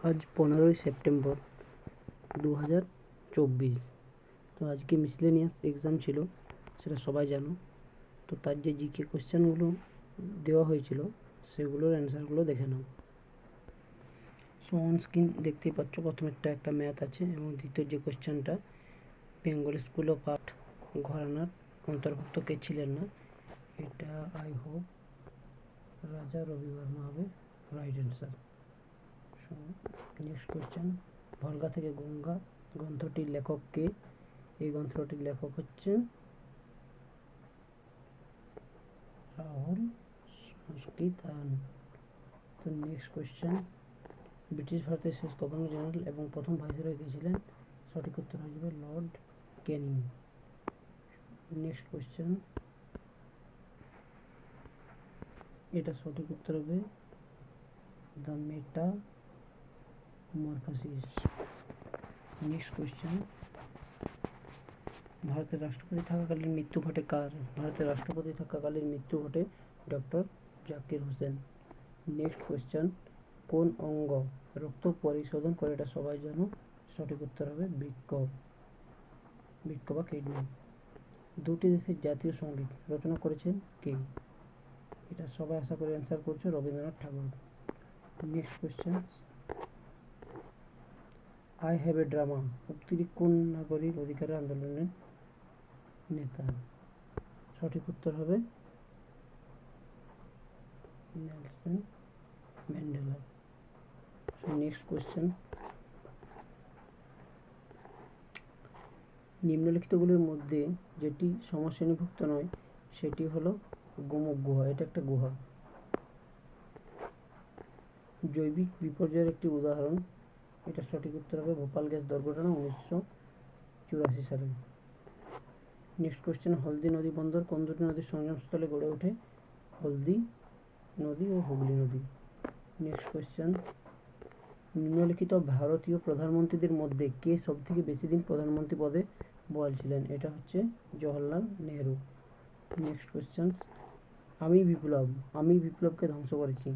আজ 15ই সেপ্টেম্বর 2024। তো আজকে মিসলেনিয়াস এক্সাম ছিল, সেটা সবাই জানো। তো তার যে জিকে কোশ্চেনগুলো দেওয়া হয়েছিল সেগুলোর অ্যান্সারগুলো দেখে নাও। সো অন স্ক্রিন দেখতেই পাচ্ছ, প্রথমেরটা একটা ম্যাথ আছে এবং দ্বিতীয় যে কোশ্চেনটা বেঙ্গল স্কুল অফ আর্ট ঘরানার অন্তর্ভুক্ত কে ছিলেন না, এটা আই হোপ রাজা রবি বর্মা হবে রাইট অ্যান্সার। নেক্সট কোয়েশ্চেন, ভলগা থেকে গঙ্গা গ্রন্থটির লেখক কে? এই গ্রন্থটির লেখক হচ্ছেন রাহুল সংস্কৃতায়ন। তো নেক্সট কোয়েশ্চেন, ব্রিটিশ ভারতের শেষ গভর্নর জেনারেল এবং প্রথম ভাইসরয় কে ছিলেন? সঠিক উত্তর হয়ে যাবে লর্ড ক্যানিং। নেক্সট কোয়েশ্চেন, এটা সঠিক উত্তর হবে দ্য মেটামরফোসিস। নেক্সট কোয়েশ্চেন, ভারতের রাষ্ট্রপতি থাকাকালীন মৃত্যু ঘটে কার? ভারতের রাষ্ট্রপতি থাকাকালীন মৃত্যু ঘটে doctor Zakir Hossain. Next question, কোন অঙ্গ রক্ত পরিশোধন করে? এটা সবাই জানো, সঠিক উত্তর হবে বৃক্ক বা কিডনি। দুটি দেশের জাতীয় সঙ্গীত রচনা করেছেন কে? এটা সবাই আশা করে অ্যান্সার করছে Rabindranath Tagore. Next question, I have a dream উক্তিটি কোন নাগরিক অধিকার আন্দোলনের নেতা? সঠিক উত্তর হবে নেলসন ম্যান্ডেলা। নেক্সট কোয়েশ্চেন, নিম্নলিখিতগুলির মধ্যে যেটি সমশ্রেণীভুক্ত নয় সেটি হলো গোমুখ গুহা। এটা একটা গুহা। জৈবিক বিপর্যয়ের একটি উদাহরণ? এটা সঠিক উত্তর হবে ভোপাল গ্যাস দুর্ঘটনা 1984 সালে। নেক্সট কোয়েশ্চেন, হলদি নদী বন্দর কোন দুটি নদীর সংযমস্থলে গড়ে ওঠে? হলদি নদী ও হুগলি নদী। নেক্সট কোয়েশ্চেন, নিম্নলিখিত ভারতীয় প্রধানমন্ত্রীদের মধ্যে কে সবথেকে বেশি দিন প্রধানমন্ত্রী পদে বহাল ছিলেন? এটা হচ্ছে জওহরলাল নেহরু। নেক্সট কোয়েশ্চেন, আমি বিপ্লবকে ধ্বংস করেছি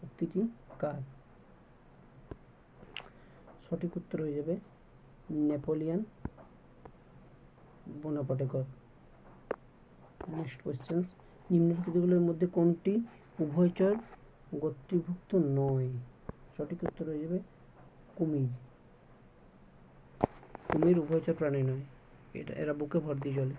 উক্তিটি কার? সঠিক উত্তর হয়ে যাবে নেপোলিয়ন বোনাপার্টের। নেক্সট কোয়েশ্চেন, নিম্নলিখিতগুলোর মধ্যে কোনটি উভয়চর গোত্রীভুক্ত নয়? সঠিক উত্তর হয়ে যাবে কুমির। কুমির উভয়চর প্রাণী নয়, এরা বুকে ভর দিয়ে চলে।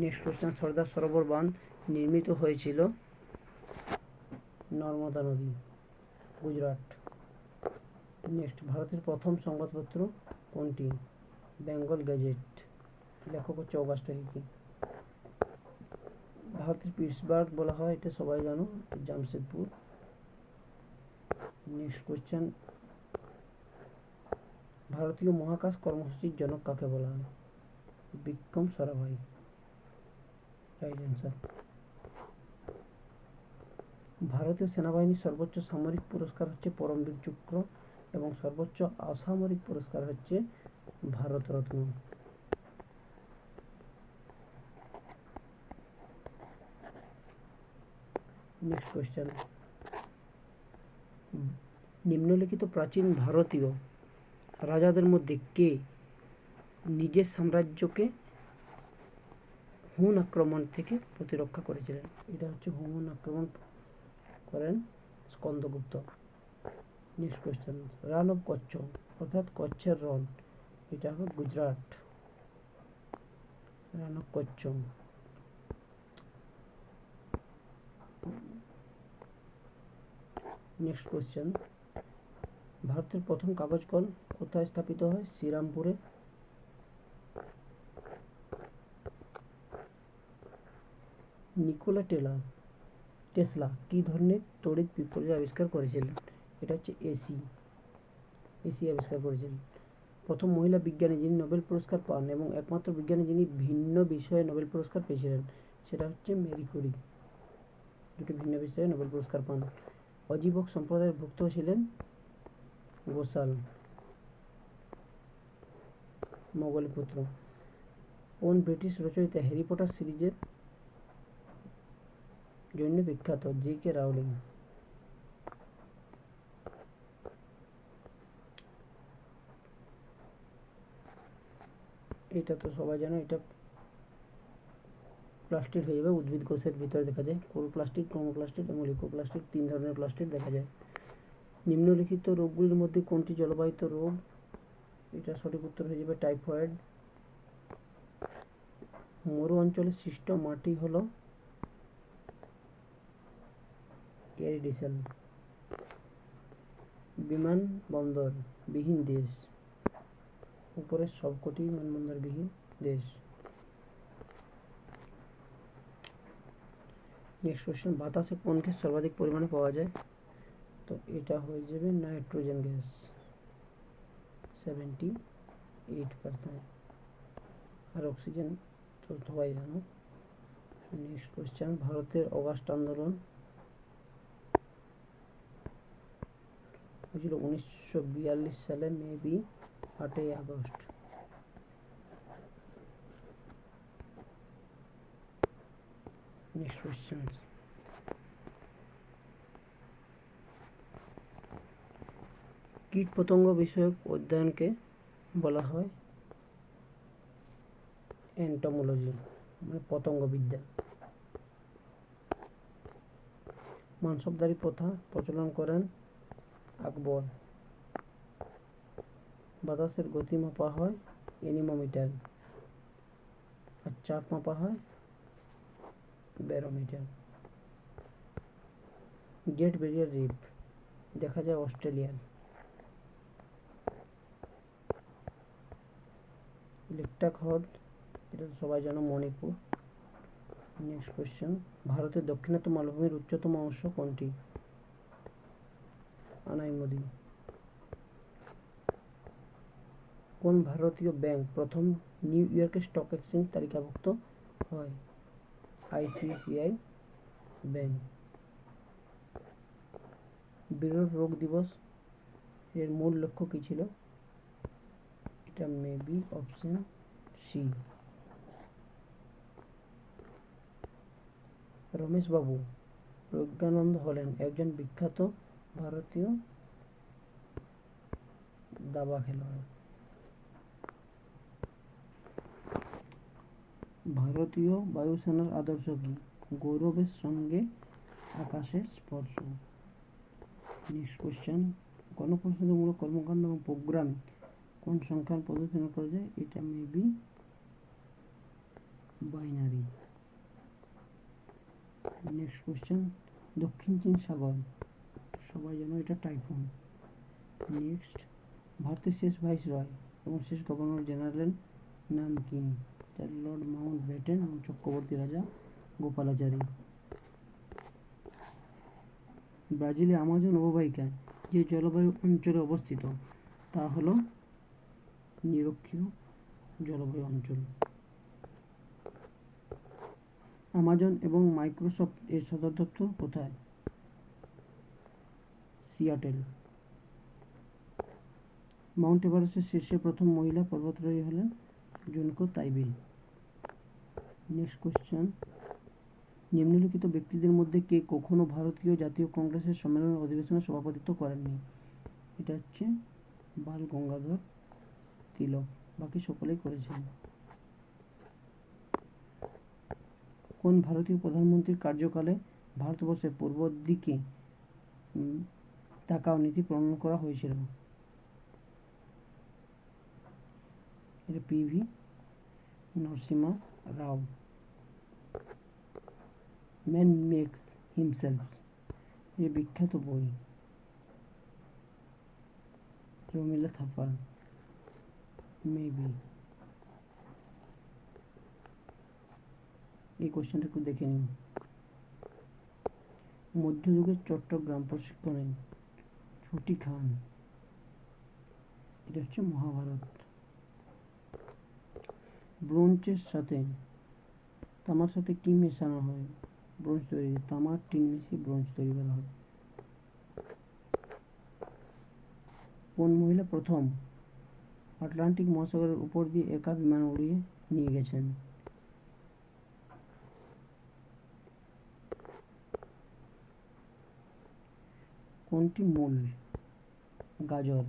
নেক্সট কোয়েশ্চেন, সর্দার সরোবর বাঁধ নির্মিত হয়েছিল নর্মদা নদী, গুজরাট। নেক্সট, ভারতের প্রথম সংবাদপত্র কোনটি? বেঙ্গল গ্যাজেট। লেখক হচ্ছে অগাস্টা হিকি। ভারতের পিটসবার্গ বলা হয়, এটা সবাই জানো, জামশেদপুর। নেক্সট কোয়েশ্চেন, ভারতীয় মহাকাশ কর্মসূচির জনক কাকে বলা হয়? Vikram Sarabhai right answer. ভারতীয় সেনাবাহিনীর সর্বোচ্চ সামরিক পুরস্কার হচ্ছে পরমবীর চক্র এবং সর্বোচ্চ অসামরিক পুরস্কার হচ্ছে ভারতরত্ন। নেক্সট কোয়েশ্চেন, নিম্নলিখিত প্রাচীন ভারতীয় রাজাদের মধ্যে কে নিজের সাম্রাজ্যকে হুন আক্রমণ থেকে প্রতিরক্ষা করেছিলেন? এটা হচ্ছে হুন আক্রমণ করেন Skandagupta. Next question, run of Kutch অর্থাৎ কচ্ছের রন, এটা হবে Gujarat. Run of Kutch. Next question, ভারতের প্রথম কাগজ কল কোথায় স্থাপিত হয়? শ্রীরামপুরে। নিকোলা টেসলা কি ধরনের তড়িৎ বিপর্যয় আবিষ্কার করেছিলেন? এটা হচ্ছে এসি আবিষ্কার করেছিলেন। প্রথম মহিলা বিজ্ঞানী যিনি নোবেল পুরস্কার পান এবং একমাত্র বিজ্ঞানী যিনি ভিন্ন বিষয়ে নোবেল পুরস্কার পেয়েছিলেন, সেটা হচ্ছে মেরি কুরি। দুটি ভিন্ন বিষয়ে নোবেল পুরস্কার পান। অজীবক সম্প্রদায়ের ভুক্ত ছিলেন গোসাল, মোগলপুত্র। কোন ব্রিটিশ রচয়িতা হ্যারি পটার সিরিজের জন্য বিখ্যাত? জি কে রাউলিং। এটা তো সবাই জানো, এটা প্লাস্টিড হয়ে যাবে। উদ্ভিদ কোষের ভিতরে দেখা যায় ক্লোরোপ্লাস্টিড, ক্রোমোপ্লাস্টিড এবং লিউকোপ্লাস্টিড, 3 ধরনের প্লাস্টিড দেখা যায়। নিম্নলিখিত রোগগুলির মধ্যে কোনটি জলবাহিত রোগ? এটা সঠিক উত্তর হয়ে যাবে টাইফয়েড। মরু অঞ্চলে সৃষ্ট মাটি হলো এরিডিসেল। বিমানবন্দর বিহীন দেশ? উপরের সবকটি বিমানবন্দর বিহীন দেশ। নেক্সট কোশ্চেন, বাতাসে কোন গ্যাস সর্বাধিক পরিমাণে পাওয়া যায়? তো এটা হয়ে যাবে নাইট্রোজেন গ্যাস, 78%। আর অক্সিজেন তো সবাই জানো। নেক্সট কোশ্চেন, ভারতের অগাস্ট আন্দোলন হয়েছিল 1942 সালে, মেবি 8ই আগস্ট। নেক্সট কোশ্চেন, কীট পতঙ্গ বিষয়ক অধ্যয়নকে বলা হয় এন্টোমোলজি, মানে পতঙ্গবিদ্যা। মানসবদারি প্রথা প্রচলন করেন আকবর। বাতাসের গতি মাপা হয় এনিমোমিটার, আর চাপ মাপা হয় ব্যারোমিটার। গ্রেট ব্যারিয়ার রিফ দেখা যায় অস্ট্রেলিয়ার। লেকটাক হ্রদ, এটা সবাই জানো, মণিপুর। নেক্সট কোশ্চেন, ভারতের দক্ষিণাত্য মালভূমির উচ্চতম অংশ কোনটি? আনাইমুদি। কোন ভারতীয় ব্যাংক প্রথম নিউ ইয়র্কের স্টক এক্সচেঞ্জ তালিকাভুক্ত হয়? ICICI bank. বিরল রোগ দিবস এর মূল লক্ষ্য কী ছিল? এটা মেবি অপশন সি। রমেশ বাবু প্রজ্ঞানন্দ হলেন একজন বিখ্যাত ভারতীয় দাবা খেলোয়াড়। ভারতীয় বায়ুসেনার আদর্শ কি? গৌরবের সঙ্গে আকাশের স্পর্শ। নেক্সট কোশ্চেন, গণপ্রজাতন্ত্রমূলক কর্মকাণ্ড এবং প্রোগ্রাম কোন সংখ্যার পদ্ধতি ব্যবহার করা যায়? এটা মেবি বাইনারি। নেক্সট কোশ্চেন, দক্ষিণ চীন সাগর সবাই জানো, এটা টাইফুন। নেক্সট, ভারতের শেষ ভাইসরয় এবং শেষ গভর্নর জেনারেলের নাম কি? লর্ড মাউন্ট ব্যাটেন এবং চক্রবর্তী রাজা গোপালাচারী। ব্রাজিলে আমাজন অববাহিকা যে জলবায়ু অঞ্চলে অবস্থিত তা হল নিরক্ষীয় জলবায়ু অঞ্চল। আমাজন এবং মাইক্রোসফট এর সদর দপ্তর কোথায়? সিয়াটেল। মাউন্ট এভারেস্টের শীর্ষে প্রথম মহিলা পর্বতারোহী হলেন জুনকো তাইবে। নেক্সট কোশ্চেন, নিম্নলিখিত ব্যক্তিদের মধ্যে কে কখনো ভারতীয় জাতীয় কংগ্রেসের সম্মেলনের অধিবেশনে সভাপতিত্ব করেননি? এটা হচ্ছে বাল গঙ্গাধর তিলক, বাকি সকলেই করেছেন। কোন ভারতীয় প্রধানমন্ত্রীর কার্যকালে ভারতবর্ষের পূর্ব দিকে তাকাও নীতি প্রণয়ন করা হয়েছিল? এটা পিভি নরসিমহা রাও। ম্যান মেক্স হিমসেলফ এর বিখ্যাত বই, রমিলা থাপার মেবি। এই কোশ্চেনটা একটু দেখে নিন। মধ্যযুগের চট্টগ্রাম প্রশিক্ষণে ছুটি খান, এটা হচ্ছে মহাভারত। ব্রোঞ্জের সাথে তামার সাথে কি মেশানো হয় ব্রোঞ্জ তৈরি? তামার টিন মিশিয়ে ব্রোঞ্জ তৈরি করা হয়। কোন মহিলা প্রথম আটলান্টিক মহাসাগরের উপর দিয়ে একা বিমান উড়িয়ে নিয়ে গেছেন? কোনটি মূল? গাজর,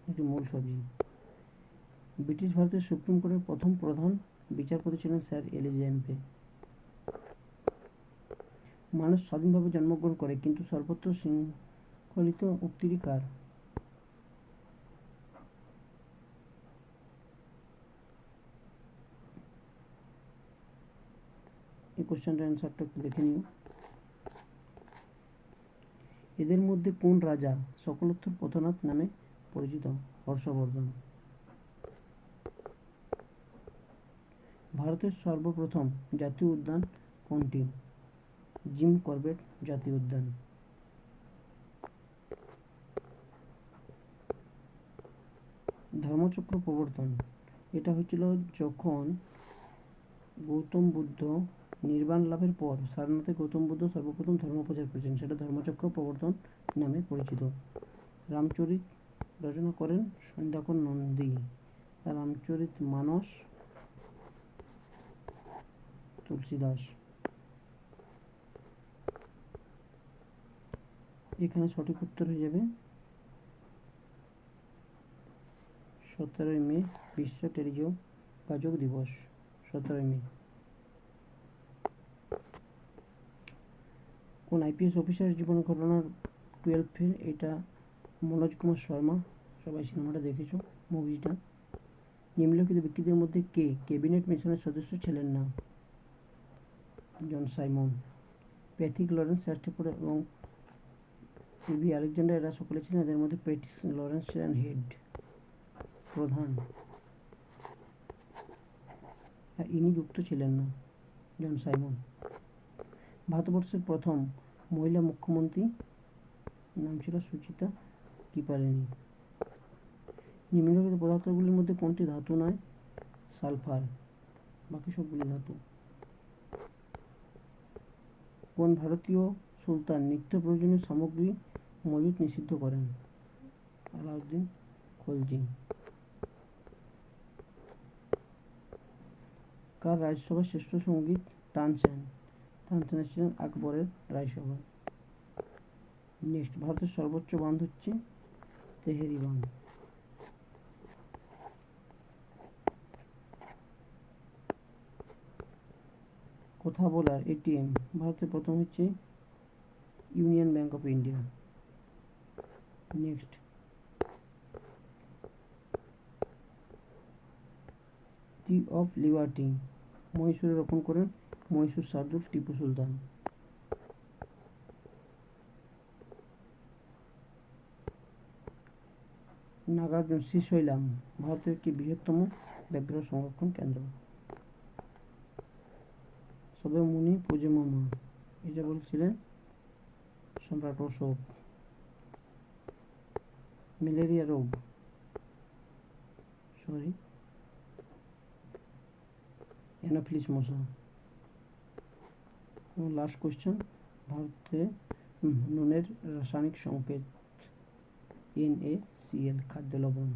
এটি মূল সবজি। ব্রিটিশ ভারতের সুপ্রিম কোর্টের প্রথম প্রধান বিচারপতি ছিলেন স্যার এলিজাবেথ। মানুষ স্বাধীনভাবে জন্মগ্রহণ করে, কিন্তু সর্বত্র শৃঙ্খলিত উক্তিটি কার? এই কোশ্চেনটার অ্যান্সারটা একটু দেখে নিও। এদের মধ্যে কোন রাজা সকলোত্তর পথনাথ নামে পরিচিত? হর্ষবর্ধন। ভারতের সর্বপ্রথম জাতীয় উদ্যান কোনটি? জিম করবেট জাতীয় উদ্যান। ধর্মচক্র প্রবর্তন এটা হয়েছিল যখন গৌতম বুদ্ধ নির্বাণ লাভের পর সারনাথে গৌতম বুদ্ধ সর্বপ্রথম ধর্ম প্রচার করেছেন, সেটা ধর্মচক্র প্রবর্তন নামে পরিচিত। রামচরিত রচনা করেন সন্ধ্যাকর নন্দী। রামচরিত মানস তুলসীদাস। এখানে সঠিক উত্তর হয়ে যাবে 17 মে বিশ্ব টেলিযোগাযোগ দিবস। 17 মে। কোন আইপিএস অফিসারের জীবন ঘটনার 12 এটা মনোজ কুমার শর্মা। সবাই সিনেমাটা দেখেছো, মুভিটা। নিম্নলিখিত ব্যক্তিদের মধ্যে কে ক্যাবিনেট মিশনের সদস্য ছিলেন না? John Simon. Pethick, Lawrence Stafford এবং পি.ভি. আলেকজান্ডার এরা সকলে ছিলেন। এদের মধ্যে প্যাথিক লরেন্স ছিলেন হেড, প্রধান, আর ইনি যুক্ত ছিলেন না, জন সাইমন। ভারতবর্ষের প্রথম মহিলা মুখ্যমন্ত্রী নাম ছিল সুচিতা কিপারেনি। নিম্নলিখিত পদার্থগুলির মধ্যে কোনটি ধাতু নয়? সালফার। বাকি সবগুলি ধাতু। কোন ভারতীয় সুলতান নিত্য প্রয়োজনীয় সামগ্রী মজুত নিষিদ্ধ করেন? আলাউদ্দিন খলজি। কার রাজসভায় শ্রেষ্ঠ সঙ্গীত তানসেন? তানসেনের ছিলেন আকবরের রাজসভা। নেক্সট, ভারতের সর্বোচ্চ বাঁধ হচ্ছে তেহেরি বাঁধ। কথা বলার এটিএম ভারতের প্রথম হচ্ছে Union Bank of India. Next, tree of liberty মহীশূরে রোপণ করেন মহীশূর শার্দুল টিপু সুলতান। নাগার্জুন শ্রীশৈলাম ভারতের কি বৃহত্তম ব্যাঘ্র সংরক্ষণ কেন্দ্র? সর্বমুনি পূজ্যমা এটা বলছিলেন সম্রাট অশোক। ম্যালেরিয়া রোগ অ্যানোফিলিস মশা। এবং লাস্ট কোশ্চেন, ভারতে নুনের রাসায়নিক সংকেত NaCl, খাদ্য লবণ।